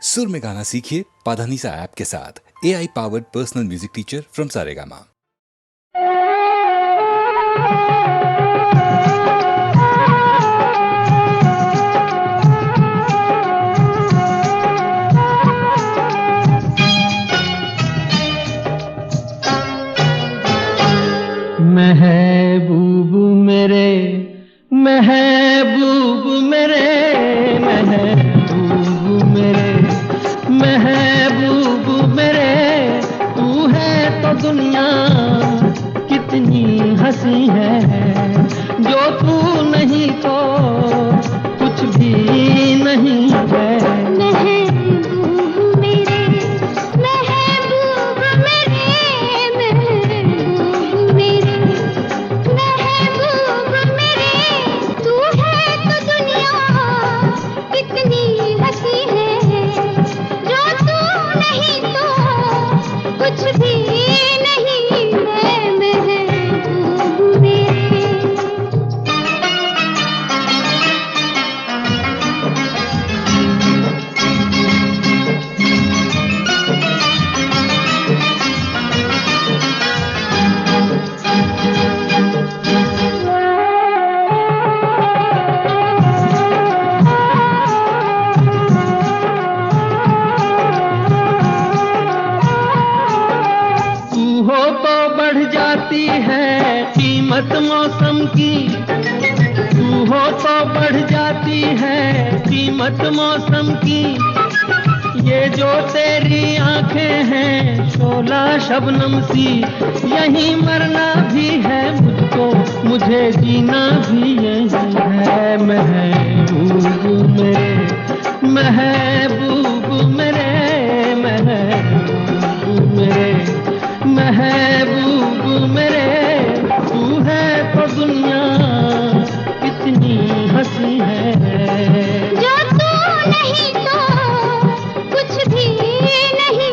सुर में गाना सीखिए पाधानीसा ऐप के साथ। AI powered personal music teacher from Saregama. महबूब मेरे महबूब मेरे महबूब मेरे महबूब मेरे, तू है तो दुनिया कितनी हंसी है, जो तू नहीं तो कुछ भी नहीं है। कीमत मौसम की तू हो तो बढ़ जाती है, कीमत मौसम की। ये जो तेरी आंखें हैं शोला शबनम सी, यहीं मरना भी है मुझको, मुझे जीना भी यही है। महबूब मेरे महबूब मेरे महबूब मेरे महबूब मेरे, तू है तो दुनिया कितनी हंसी है, जो तू नहीं तो कुछ भी नहीं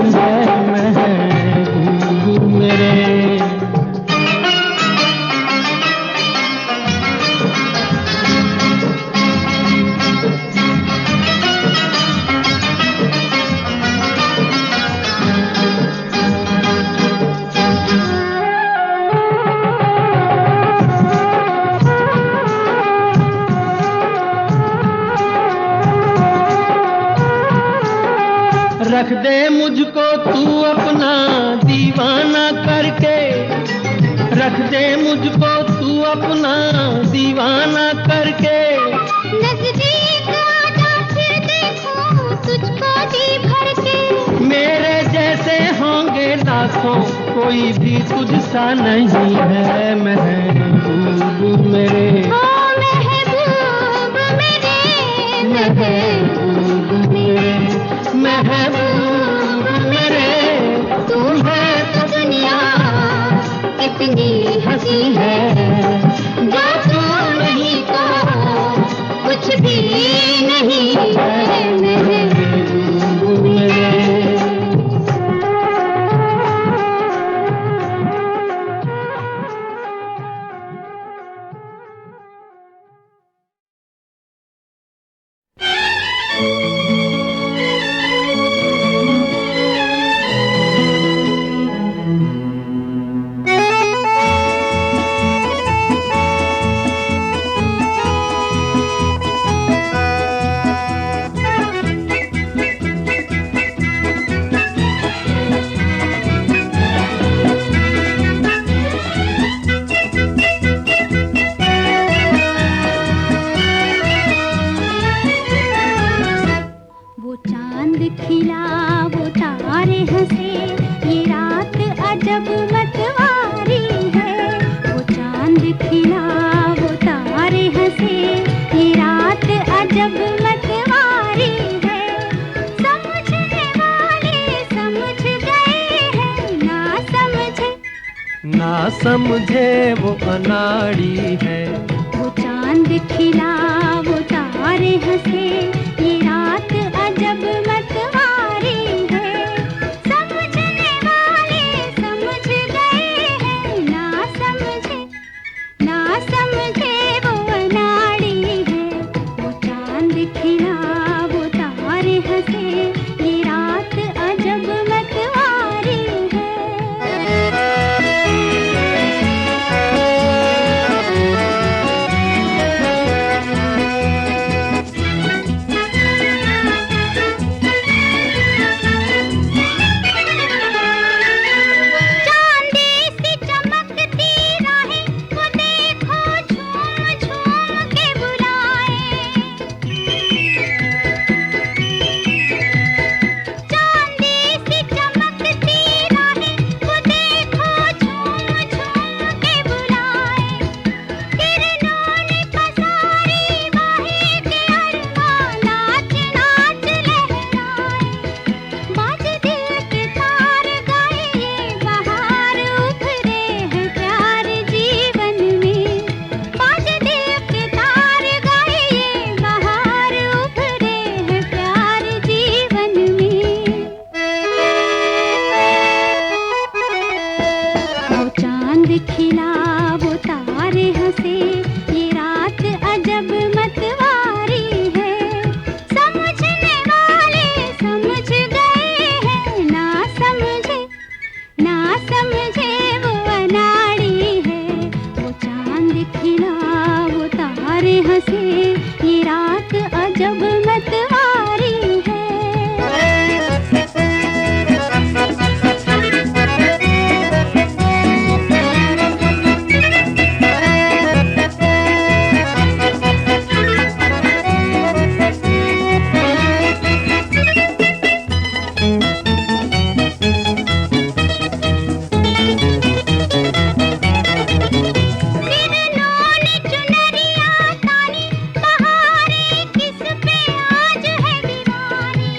है। महबूब मेरे रख दे मुझको तू अपना दीवाना करके, रख दे मुझको तू अपना दीवाना करके। नजदीक आजा फिर देखो तुझको जी भर के, मेरे जैसे होंगे लाखों कोई भी तुझसा नहीं है। महबूब मेरे महबूब मेरे महबूब मेरे महबूब मेरे, तू है तो दुनिया कितनी हंसी है, जो तू नहीं तो कुछ भी नहीं है। महबूब मेरे हंसे, ये रात अजब मतवारी है। वो चांद खिला, वो तारे हंसे, ये रात अजब मतवारी है। समझने वाले समझ गए हैं, ना समझे, ना समझे वो अनाड़ी है। वो चांद खिला, वो तारे हंसे, ये रात अजब मतवारी है। समझने वाले समझ गए हैं, ना समझे, ना समझे वो अनाड़ी है। वो चांद खिला, वो तारे हंसे, ये रात अजब मतवारी है। चांदी सी चमकती राहें, वो देखो झूम झूम के बुलाए। चांदी सी चमकती राहें, वो देखो झूम झूम के बुलाए। किरणों ने पसारी बाहें के अरमां नाच नाच लहराए। बाज दिल के तार गाए, ये बहार उभरे हैं प्यार जीवन में। बाज दिल के तार गाए, ये बहार उभरे हैं प्यार जीवन में। वो चांद खिला, वो तारे हंसे, ये रात अजब मतवारी है। समझने वाले समझ गए हैं, ना समझे, ना समझे वो अनाड़ी है। वो चांद खिला, वो तारे हंसे, ये रात अजब मतवारी है। किरणों ने चुनरिया तानी, बहारें किस पे आज है दीवानी।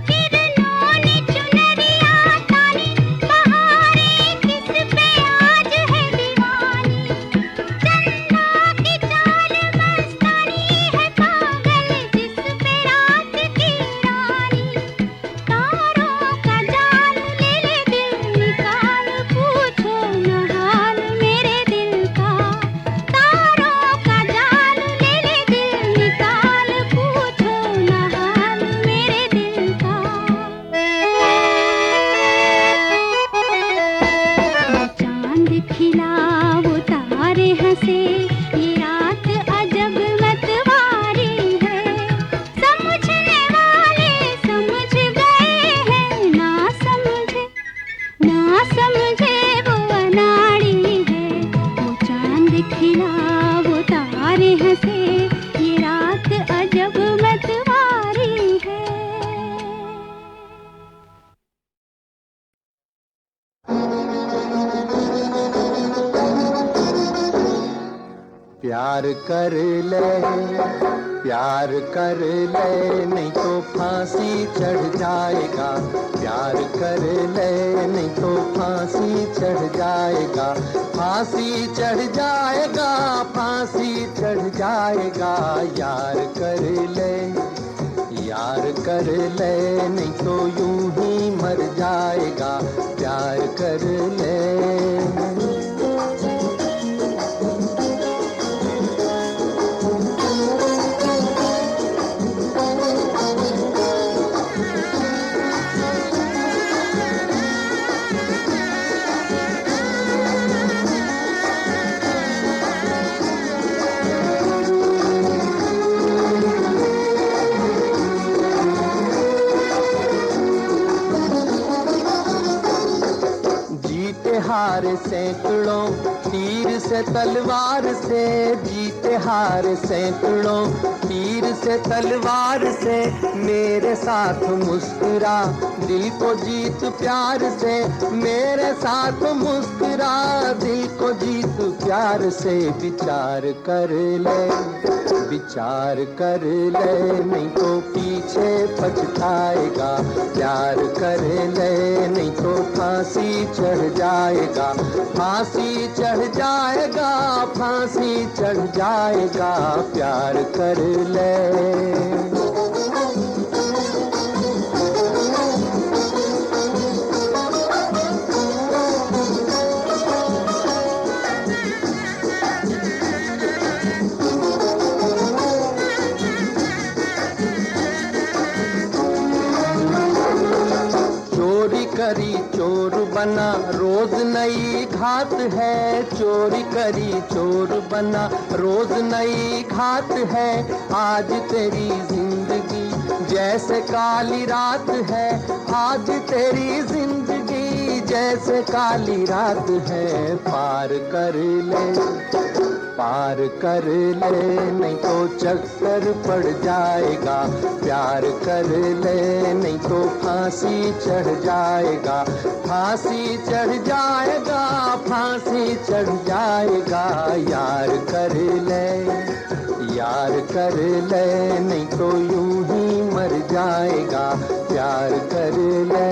किरणों ने चुनरिया तानी, बहारें किस पे आज है दीवानी। चंदा की चाल मस्तानी है पागल, जिस पे रात की रानी। तारों का जाल ले ले दिल निकाल, पूछो न हाल मेरे दिल का। तारों का जाल ले ले दिल निकाल, पूछो न हाल मेरे दिल का। वो चांद खिला, वो तारे हंसे, ये रात अजब मतवारी है। समझने वाले समझ गए हैं, ना समझे, ना समझे वो अनाड़ी है। वो चांद खिला, वो तारे हंसे, ये रात अजब मतवारी है। प्यार कर ले, प्यार कर ले, नहीं तो फांसी चढ़ जाएगा। प्यार कर ले, नहीं तो फांसी चढ़ जाएगा। फांसी चढ़ जाएगा, फांसी चढ़ जाएगा। यार कर ले, यार कर ले, नहीं तो यूं ही मर जाएगा। प्यार कर ले। हारे सैकड़ों, तीर से तलवार से जीते हारे सैकड़ों, तीर से तलवार से मेरे साथ मुस्कुरा, दिल को जीत प्यार से मेरे साथ मुस्कुरा, दिल को जीत प्यार से। विचार कर ले, विचार कर ले, नहीं तो पीछे पछताएगा, प्यार कर ले नहीं तो फांसी चढ़ जाएगा, फांसी चढ़ जाएगा, फांसी चढ़ जाएगा, प्यार कर ले। करी चोर बना, रोज नई घात है, चोरी करी चोर बना, रोज नई घात है, आज तेरी जिंदगी जैसे काली रात है, आज तेरी जिंदगी जैसे काली रात है, पार कर ले, पार कर ले नहीं तो चक्कर पड़ जाएगा, प्यार कर ले नहीं तो फांसी चढ़ जाएगा, फांसी चढ़ जाएगा, फांसी चढ़ जाएगा, यार कर ले, यार कर ले नहीं तो यूं ही मर जाएगा, प्यार कर ले।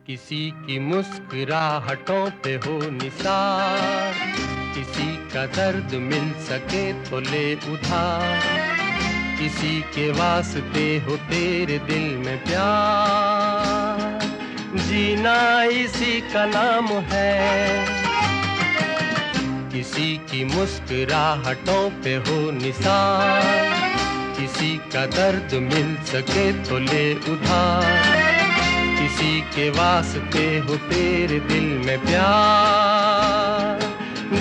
किसी की मुस्कुराहटों पे हो निसार, किसी का दर्द मिल सके तो ले उधार, किसी के वास्ते हो तेरे दिल में प्यार, जीना इसी का नाम है। किसी की मुस्कुराहटों पे हो निसार, किसी का दर्द मिल सके तो ले उधार, किसी के वास्ते हो तेरे दिल में प्यार,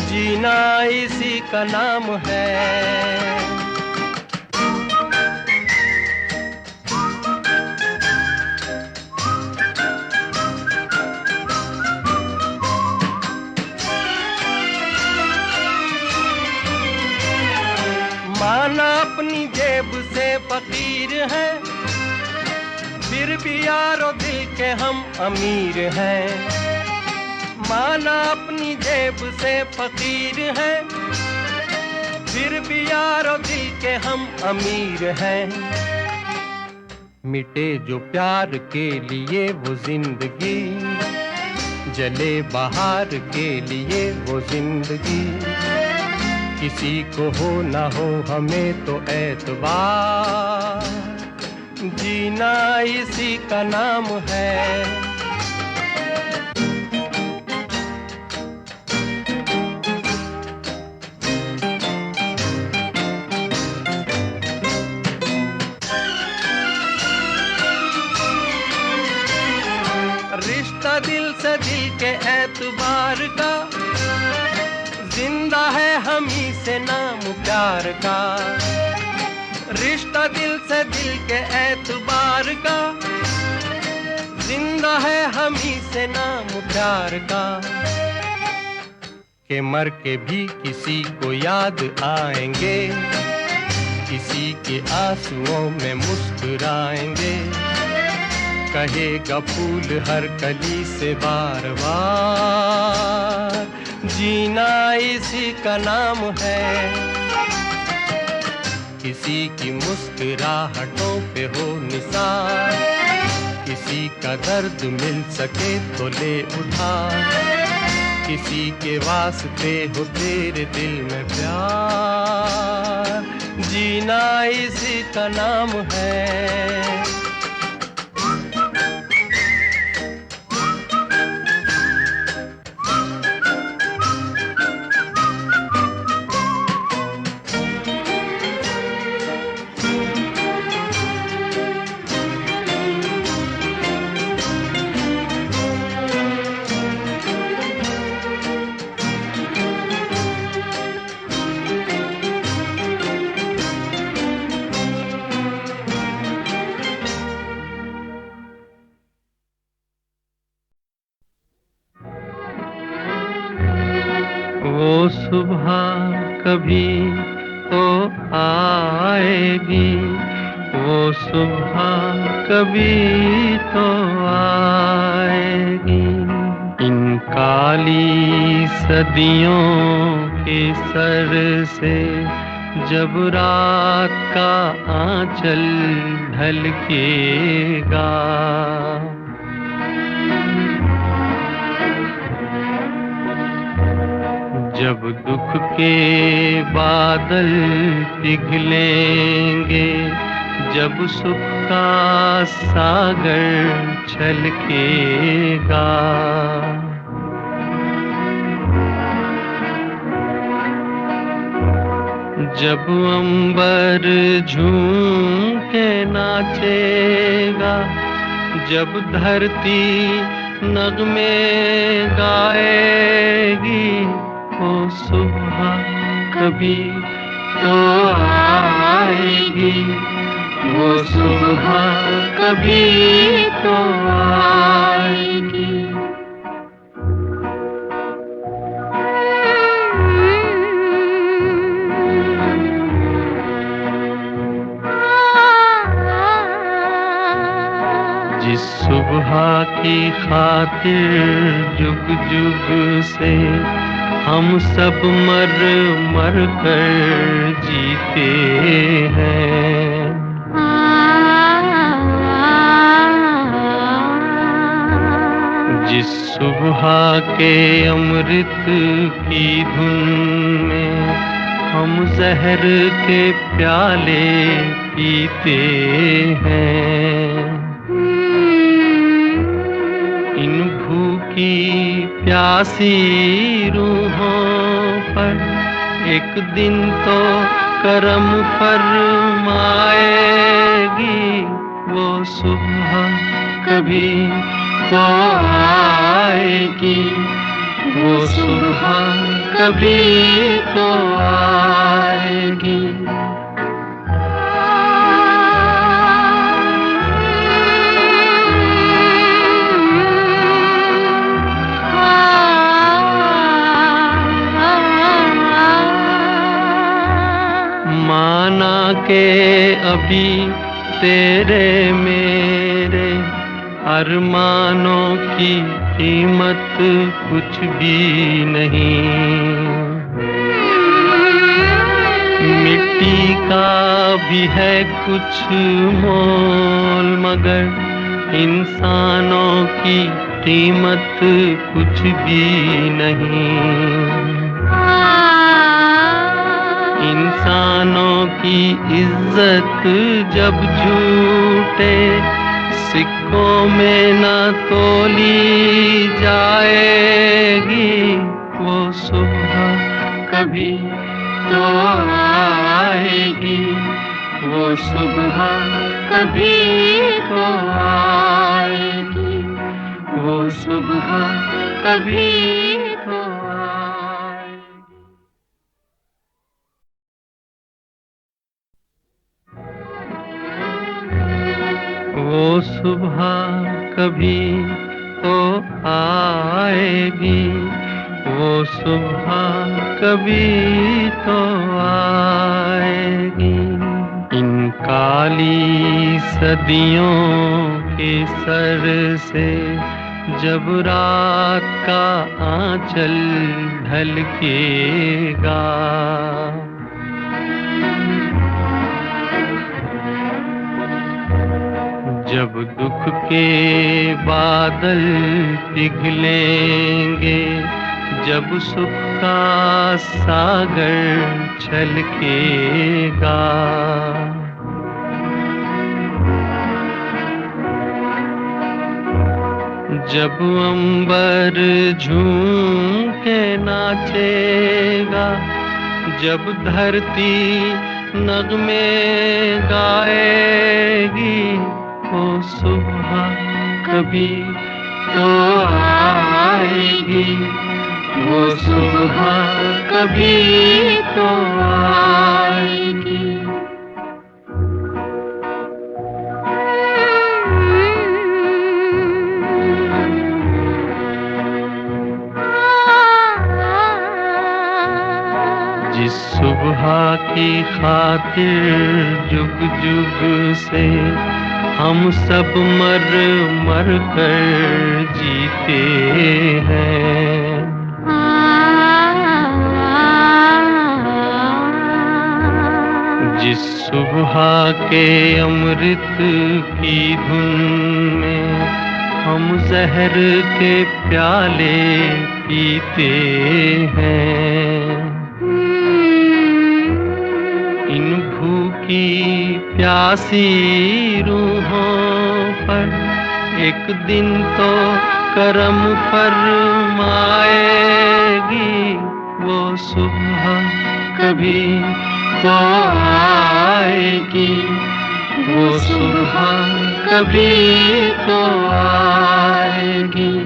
जीना इसी का नाम है। माना अपनी जेब से फकीर है, फिर भी यारो दिल के हम अमीर हैं। माना अपनी जेब से फकीर है, फिर भी यारो दिल के हम अमीर हैं। मिटे जो प्यार के लिए वो जिंदगी, जले बहार के लिए वो जिंदगी, किसी को हो ना हो हमें तो एतबार, जीना इसी का नाम है। रिश्ता दिल से दिल के एतबार का, जिंदा है हम ही से नाम प्यार का। रिश्ता दिल से दिल के एतबार का, जिंदा है हम ही से नाम प्यार का, कि मर के भी किसी को याद आएंगे, किसी के आंसुओं में मुस्कुराएंगे। कहेगा फूल हर कली से बार बार, जीना इसी का नाम है। किसी की मुस्कुराहटों पे हो निसार, किसी का दर्द मिल सके तो ले उठा, किसी के वास्ते हो तेरे दिल में प्यार, जीना इसी का नाम है। वो सुबह कभी तो आएगी, वो सुबह कभी तो आएगी। इन काली सदियों के सर से जब रात का आंचल ढलकेगा, जब दुख के बादल पिघलेंगे, जब सुख का सागर छलकेगा, जब अंबर झूम के नाचेगा, जब धरती नगमे गाएगी, वो सुबह कभी तो आएगी, वो सुबह कभी तो आएगी। जिस सुबह की खातिर जुग जुग से हम सब मर मर कर जीते हैं, जिस सुबह के अमृत की धुन में हम जहर के प्याले पीते हैं, इन भूखी प्यासी रूहों पर एक दिन तो करम फरमाएगी, वो सुबह कभी तो आएगी, वो सुबह कभी तो आएगी। माना के अभी तेरे मेरे अरमानों की कीमत कुछ भी नहीं, मिट्टी का भी है कुछ मोल, मगर इंसानों की कीमत कुछ भी नहीं। इंसानों की इज्जत जब झूठे सिक्कों में न तोली जाएगी, वो सुबह कभी तो आएगी, वो सुबह कभी तो आएगी, वो सुबह कभी तो आएगी। वो सुबह कभी तो आएगी, वो सुबह कभी तो आएगी। इन काली सदियों के सर से जब रात का आंचल ढलकेगा, जब दुख के बादल पिघलेंगे, जब सुख का सागर छलकेगा, जब अंबर झूम के नाचेगा, जब धरती नगमे गाएगी, वो सुबह कभी तो आएगी, वो सुबह कभी तो आएगी। जिस सुबह की खातिर जुग जुग से हम सब मर मर कर जीते हैं, जिस सुबह के अमृत की धुन में हम जहर के प्याले पीते हैं, इन भूखी प्यासी रूहों पर एक दिन तो करम फरमाएगी, वो सुबह कभी तो आएगी, वो सुबह कभी तो आएगी।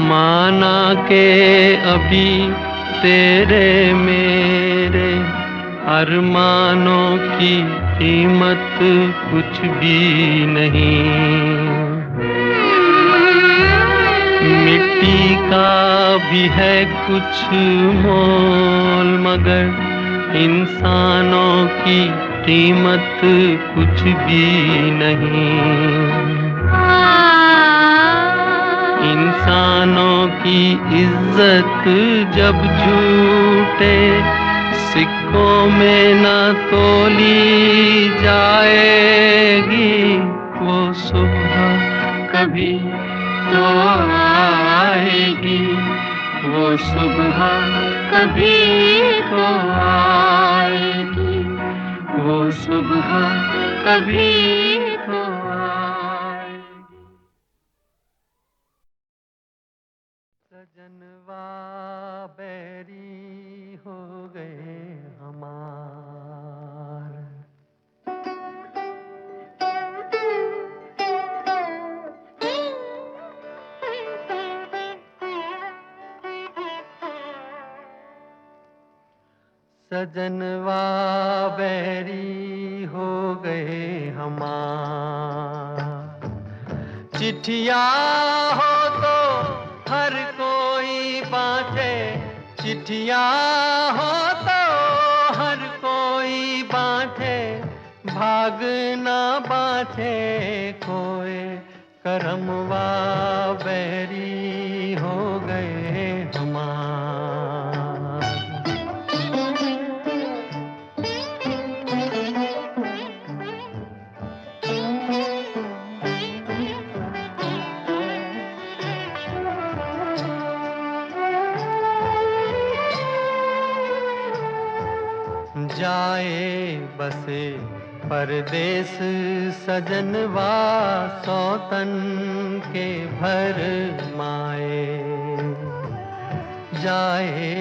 माना के अभी तेरे मेरे अरमानों की कीमत कुछ भी नहीं, मिट्टी का भी है कुछ मोल, मगर इंसानों की कीमत कुछ भी नहीं। इंसानों की इज्जत जब झूठे सिक्कों में न तोली जाएगी, वो सुबह कभी तो आएगी, वो सुबह कभी तो आएगी, वो सुबह कभी तो आएगी। सजनवा बैरी हो गए हमार, सजनवा बैरी हो गए हमार। चिट्ठिया हो तो हर कोई बाँटे, चिट्ठिया हो तो हर कोई बाँटे, भाग ना बाँटे कोई, करमवा बैरी हो गए हमार। जाए बसे परदेस सजनवा सौतन के भर माए, जाए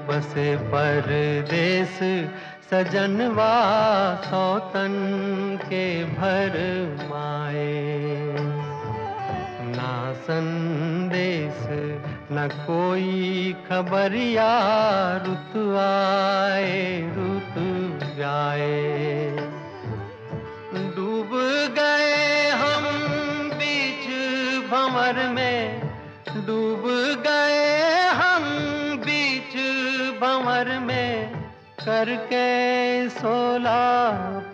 बसे परदेस सजनवा सौतन के भर माए। ना संदेश न कोई खबरिया, रुत आए रुत जाए। डूब गए हम बीच भंवर में, डूब गए हम बीच भंवर में, करके 16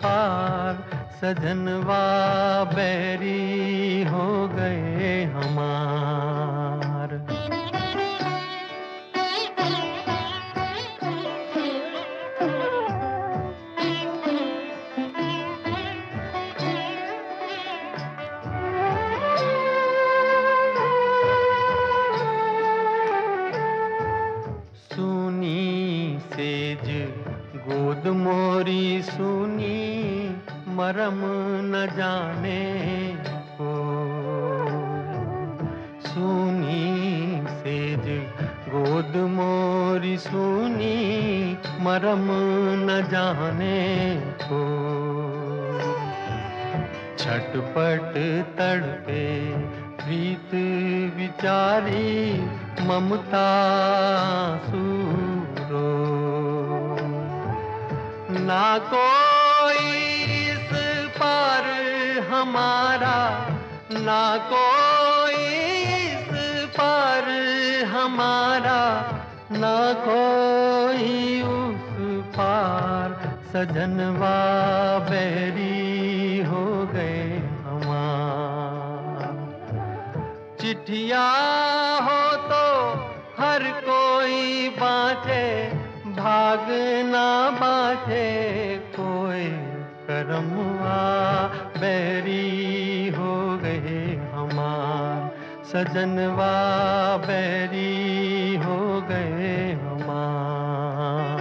पार सजनवा बैरी हो गए हमार। सुनी सेज गोद मोरी सुनी, मरम न जाने को। सुनी सेज गोद मोरी सुनी, मरम न जाने को। छटपट तड़पे प्रीत विचारी, ममता सूरो। ना कोई इस पार हमारा, ना कोई इस पार हमारा, ना कोई उस पार, सजनवा बैरी हो गए हमार। चिट्ठिया हो तो हर कोई बाँचे, भाग ना बाँचे कोई, करमवा बैरी हो गए हमार। सजनवा बैरी हो गए हमार।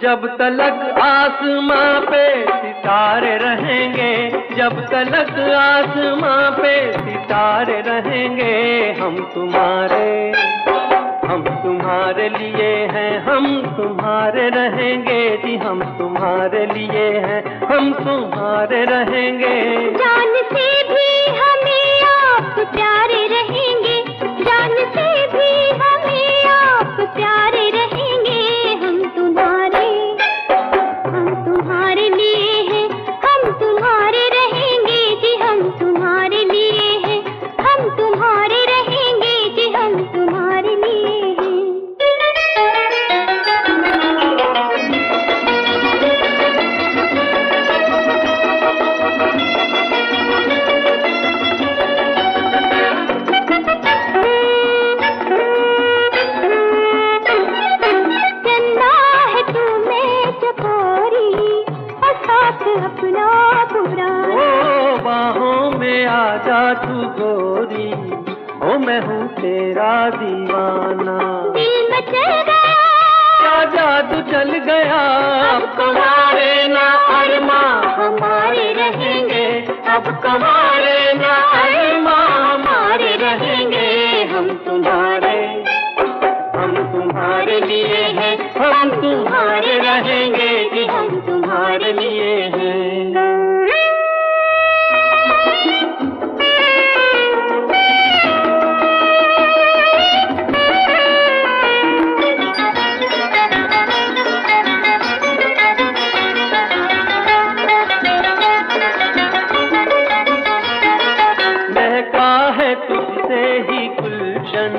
जब तलक आसमां पे सितारे रहेंगे, जब तलक आसमां पे सितारे रहेंगे, हम तुम्हारे लिए हैं, हम तुम्हारे रहेंगे जी, हम तुम्हारे लिए हैं, हम तुम्हारे रहेंगे। जान से भी हमें आप प्यारे रहेंगे, जान से भी हमें आप प्यारे रहेंगे। हम तुम्हारे लिए हैं, हम तुम्हारे रहेंगे जी, हम तुम्हारे लिए हैं, हम तुम्हारे रहेंगे जी, हम तुम्हारे लिए हैं। आजा तू गोरी, ओ मैं हूँ तेरा दीवाना। दिल मचल गया, क्या जादू चल गया, अब तुम्हारे ना अरमा हमारे रहेंगे, अब तुम्हारे ना अरमा हमारे रहेंगे। हम तुम्हारे लिए हैं, हम तुम्हारे रहेंगे कि हम तुम्हारे लिए हैं। तुझसे ही गुलशन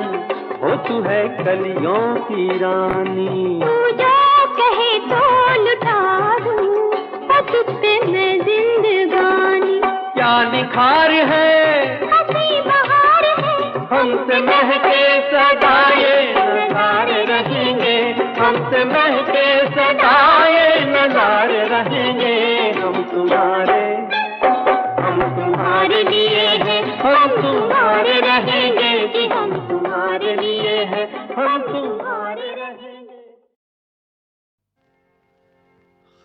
हो, तू है कलियों की रानी। तू जो कहे तो लुटा दूं, तुझ पे मैं जिंदगानी। क्या निखार है हंसी महके सदाए नजारे रहेंगे हम तुम्हारे लिए हैं, हम तुम्हारे रहेंगे कि हम तुम्हारे लिए हैं, हम तुम्हारे रहेंगे।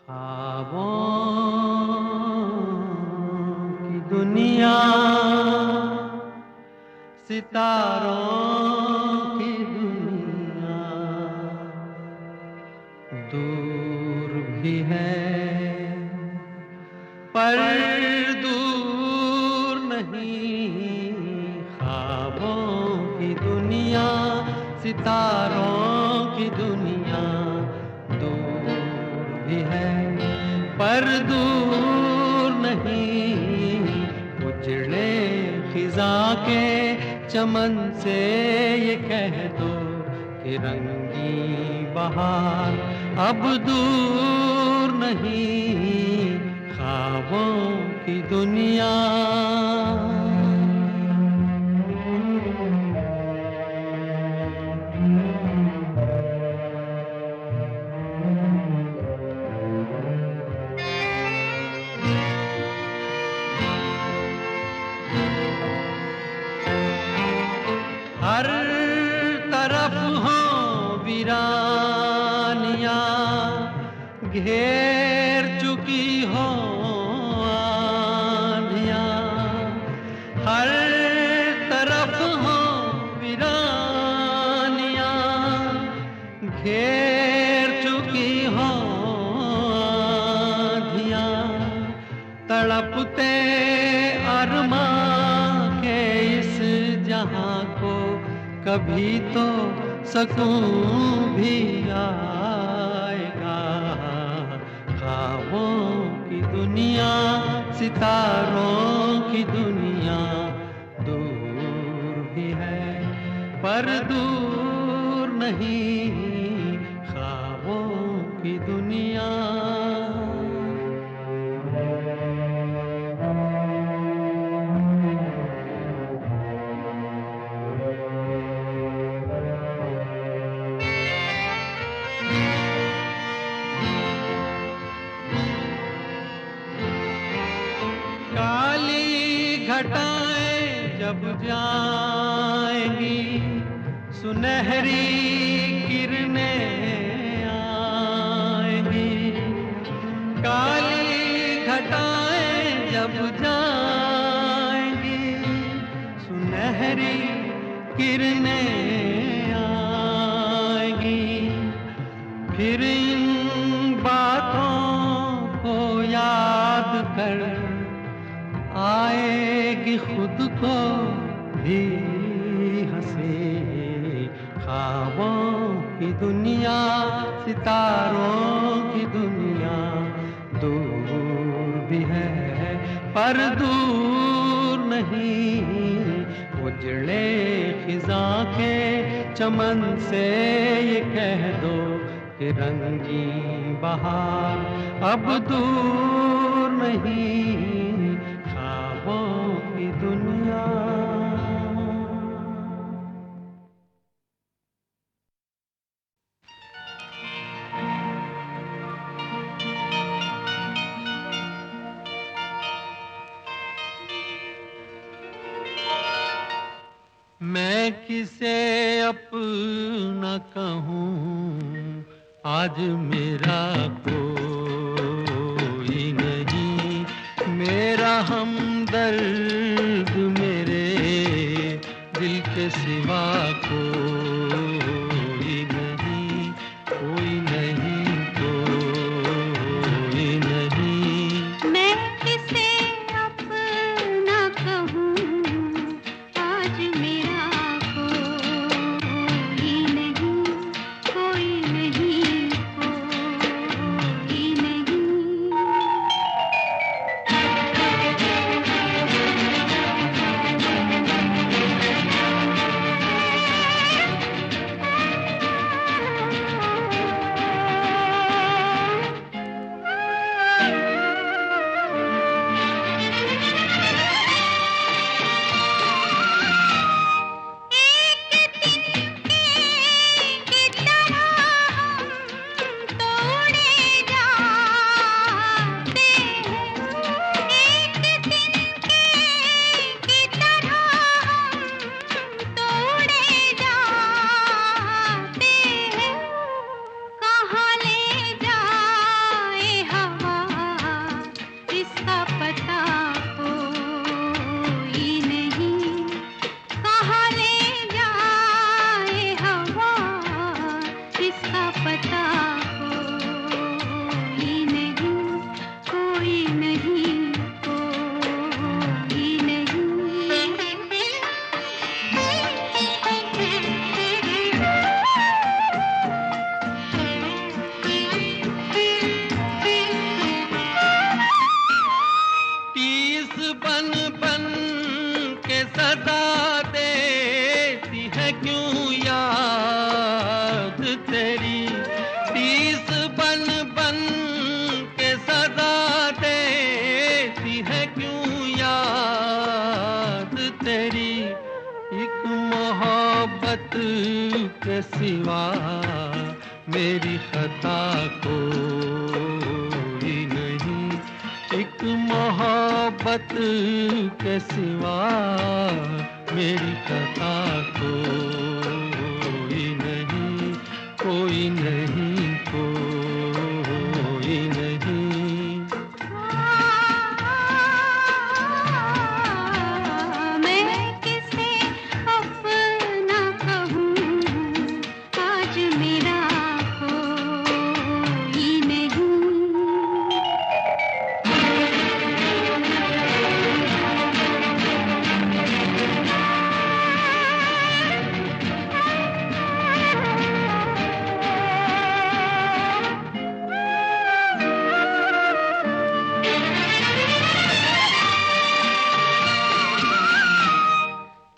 ख्वाबों की दुनिया, सितारों की दुनिया, दूर भी है पर दूर नहीं। ख्वाबों की दुनिया, सितारों की दुनिया, दूर भी है पर दूर नहीं। उजड़े खिजा के चमन से ये कह दो कि रंगी बहार अब दूर नहीं। ख्वाबों की दुनिया, हर तरफ हो वीरानियां, घेर चुकी हो आंधियां। हर तरफ हो वीरानियां, घेर चुकी हो आंधियां। तड़पते अरमां के इस जहां को कभी तो सकून भी आएगा। ख्वाबों की दुनिया, सितारों की दुनिया, दूर भी है पर दूर नहीं। ख्वाबों की दुनिया, घटाएं जब जाएंगी, सुनहरी किरणें आएंगी। काली घटाएं जब जाएंगी, सुनहरी किरणें आएंगी। फिर इन बातों को याद कर आएगी खुद को भी हंसी। ख्वाबों की दुनिया, सितारों की दुनिया, दूर भी है पर दूर नहीं। उजड़े खिजा के चमन से ये कह दो कि रंगी बहार अब दूर नहीं। ख्वाबों की दुनिया, मैं किसे अपना कहूँ आज मेरा कोई नहीं। मेरा हमदर्द मेरे दिल के सिवा कोई नहीं, कोई नहीं, कोई नहीं। मैं किसे अपना कहूँ आज मेरा कोई नहीं, कोई नहीं, कोई नहीं। पता कोई नहीं, कहाँ ले जाए हवा इसका पता कोई नहीं, कोई नहीं, कोई नहीं। तीस बन बन के सदा देती है क्यों याद तेरी, तीस बन बन के सदा देती है क्यों याद तेरी। एक मोहब्बत के सिवा मेरी खता कोई नहीं, एक मोहब्बत के सिवा मेरी खता कोई नहीं, कोई नहीं, कोई नहीं। मैं किसे अपना कहूँ आज मेरा कोई नहीं।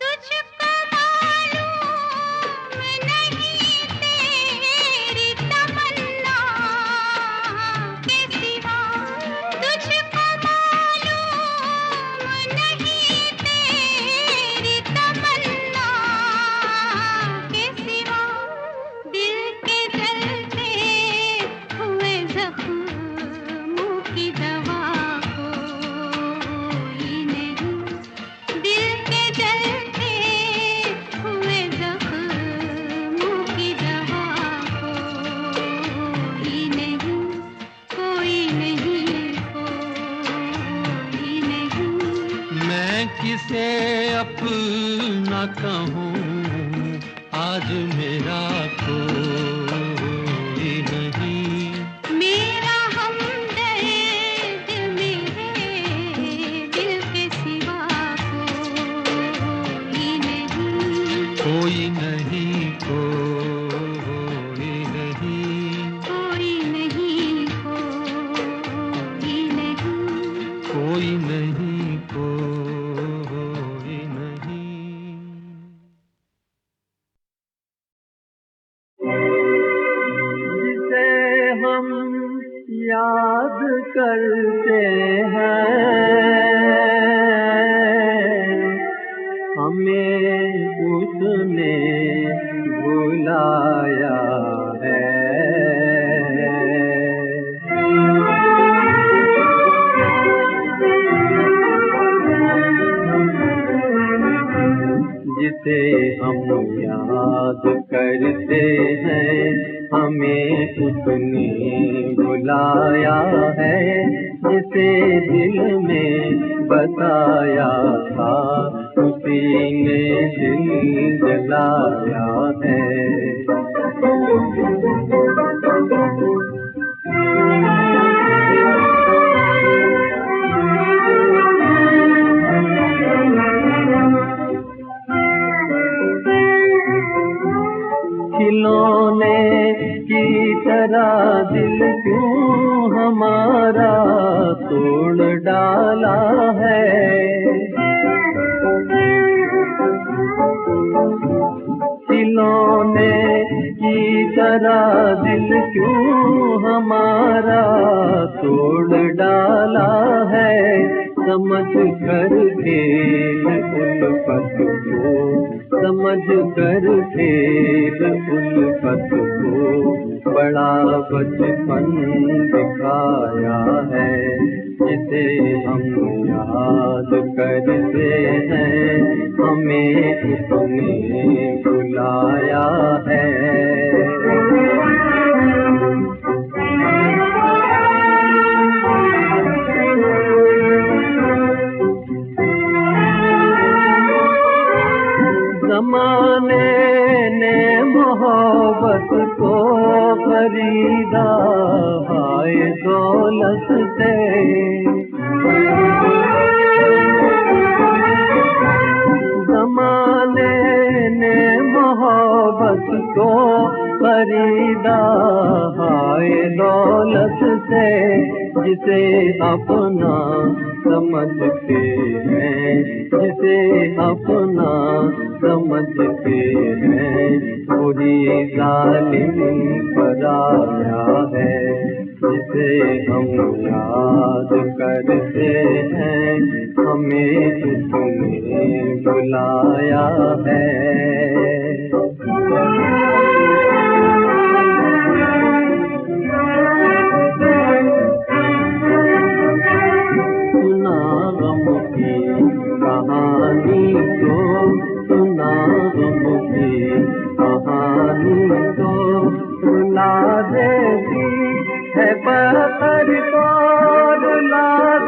तुझको मालूम नहीं तेरी तमन्ना के सिवा, तुझको मालूम नहीं तेरी तमन्ना के सिवा, दिल के जलते हुए जख्मों की दवा कोई नहीं, दिल के जलते हुए जख्मों की दवा कोई नहीं, कोई नहीं, कोई नहीं। मैं किसे अपना कहूँ आज मेरा कोई नहीं, मेरा हमदर्द मेरे दिल के सिवा कोई नहीं, कोई नहीं, कोई नहीं। कोई नहीं, कोई नहीं। कोई नहीं, कोई नहीं। जिसे हम याद करते हैं हमें उसने भुलाया है। जिसे हम याद करते हैं हमें उसने बुलाया है, जिसे दिल में बसाया था उसी ने दिल जलाया है। खिलौने की तरह दिल क्यों हमारा तोड़ डाला है। खिलौने की तरह दिल क्यों हमारा तोड़ डाला है। समझ कर खेल उल्फत को, समझ कर खेल उल्फत को बड़ा बचपन दिखाया है। जिसे हम याद करते हैं हमें उसने बुलाया है। मोहब्बत को खरीदा हाय दौलत से। जमाने ने मोहब्बत को खरीदा हाय दौलत से, जिसे अपना समझते हैं, जिसे अपना समझते हैं, वही जालिम पराया है। जिसे हम याद करते हैं, हमें उसने बुलाया है। सुना गम की कहानी तो, सुना गम की कहानी तो, रुला देती है पत्थर को, रुला